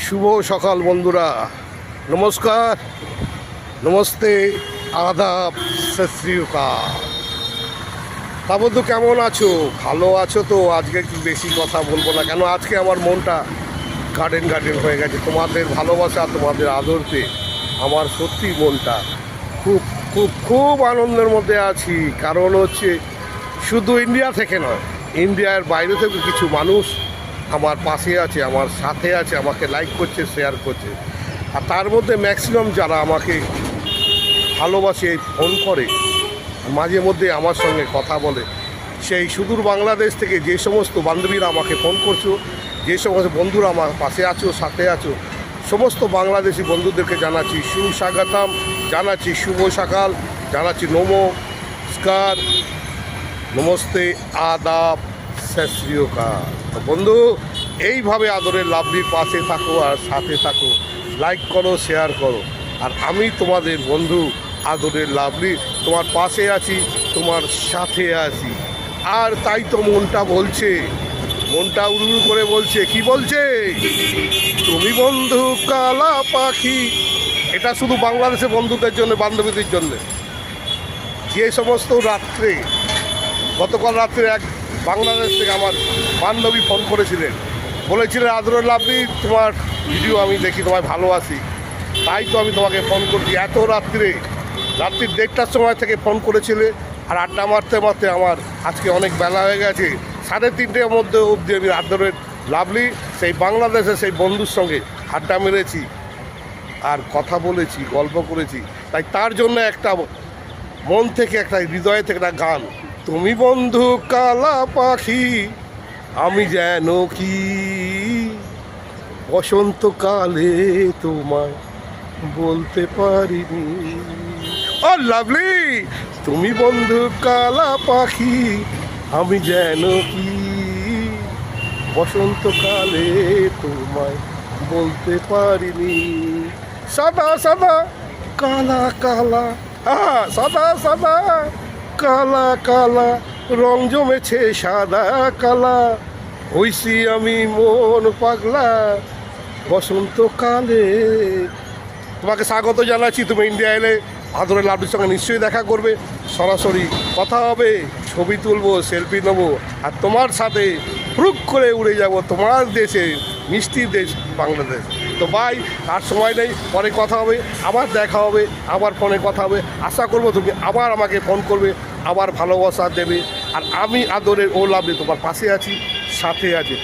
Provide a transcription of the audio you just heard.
শুভ সকাল বন্ধুরা, নমস্কার, নমস্তে, আদাব, সত শ্রী আকাল। তা বন্ধু কেমন আছো? ভালো আছো তো? আজকে একটু বেশি কথা বলবো না, কেন আজকে আমার মনটা গার্ডেন গার্ডেন হয়ে গেছে। তোমাদের ভালোবাসা, তোমাদের আদর পেয়ে আমার সত্যি মনটা খুব খুব খুব আনন্দের মধ্যে আছি। কারণ হচ্ছে শুধু ইন্ডিয়া থেকে নয়, ইন্ডিয়ার বাইরে থেকে কিছু মানুষ আমার পাশে আছে, আমার সাথে আছে, আমাকে লাইক করছে, শেয়ার করছে। আর তার মধ্যে ম্যাক্সিমাম যারা আমাকে ভালোবাসে, ফোন করে, মাঝে মধ্যে আমার সঙ্গে কথা বলে, সেই সুদূর বাংলাদেশ থেকে যে সমস্ত বান্ধবীরা আমাকে ফোন করছো, যে সমস্ত বন্ধুরা আমার পাশে আছো, সাথে আছো, সমস্ত বাংলাদেশি বন্ধুদেরকে জানাচ্ছি সুস্বাগতম, জানাচ্ছি শুভ সকাল, জানাচ্ছি নমস্কার, নমস্তে, আদাব, সত শ্রী আকাল। তো বন্ধু, এইভাবে আদরের লাভলির পাশে থাকো আর সাথে থাকো, লাইক করো, শেয়ার করো। আর আমি তোমাদের বন্ধু আদরের লাভলি, তোমার পাশে আছি, তোমার সাথে আছি। আর তাই তো মনটা বলছে, মনটা উড়ু করে বলছে, কি বলছে? তুমি বন্ধু কালা পাখি। এটা শুধু বাংলাদেশের বন্ধুদের জন্য, বান্ধবীদের জন্য। যে সমস্ত রাত্রে, গতকাল রাত্রে এক বাংলাদেশ থেকে আমার বান্ধবী ফোন করেছিলেন, বলেছিলেন আদরের লাভলি, তোমার ভিডিও আমি দেখি, তোমায় ভালোবাসি, তাই তো আমি তোমাকে ফোন করছি। এত রাত্রি 1:30টার সময় থেকে ফোন করেছিলে, আর আড্ডা মারতে মারতে আমার আজকে অনেক বেলা হয়ে গেছে। 3:30টার মধ্যে অবধি আমি আদরের লাভলি সেই বাংলাদেশে সেই বন্ধুর সঙ্গে আড্ডা মেরেছি, আর কথা বলেছি, গল্প করেছি। তাই তার জন্য একটা মন থেকে, একটা হৃদয় থেকে একটা গান, তুমি বন্ধু কালা পাখি, আমি যেন কি বসন্তকালে তোমায় বলতে পারিনি। ও লাভলি, তুমি বন্ধু কালা পাখি, আমি যেন কি বসন্তকালে তোমায় বলতে পারিনি। সাদা সাদা কালা কালা, সাদা সাদা কালা কালা, রং জমেছে সাদা কালা, হইছি আমি মন পাগলা বসন্তকালে। তোমাকে স্বাগত জানাচ্ছি। তুমি ইন্ডিয়া এলে আদরের লাভলির সঙ্গে নিশ্চয়ই দেখা করবে, সরাসরি কথা হবে, ছবি তুলবো, সেলফি নেবো, আর তোমার সাথে ফুরুক করে উড়ে যাব তোমার দেশে, মিষ্টি দেশ বাংলাদেশ। তো ভাই, আর সময় নেই, পরে কথা হবে, আবার দেখা হবে, আবার ফোনে কথা হবে। আশা করবো তুমি আবার আমাকে ফোন করবে, আবার ভালোবাসা দেবে। আর আমি আদরের ও লাভলি তোমার পাশে আছি, সাথে আছি।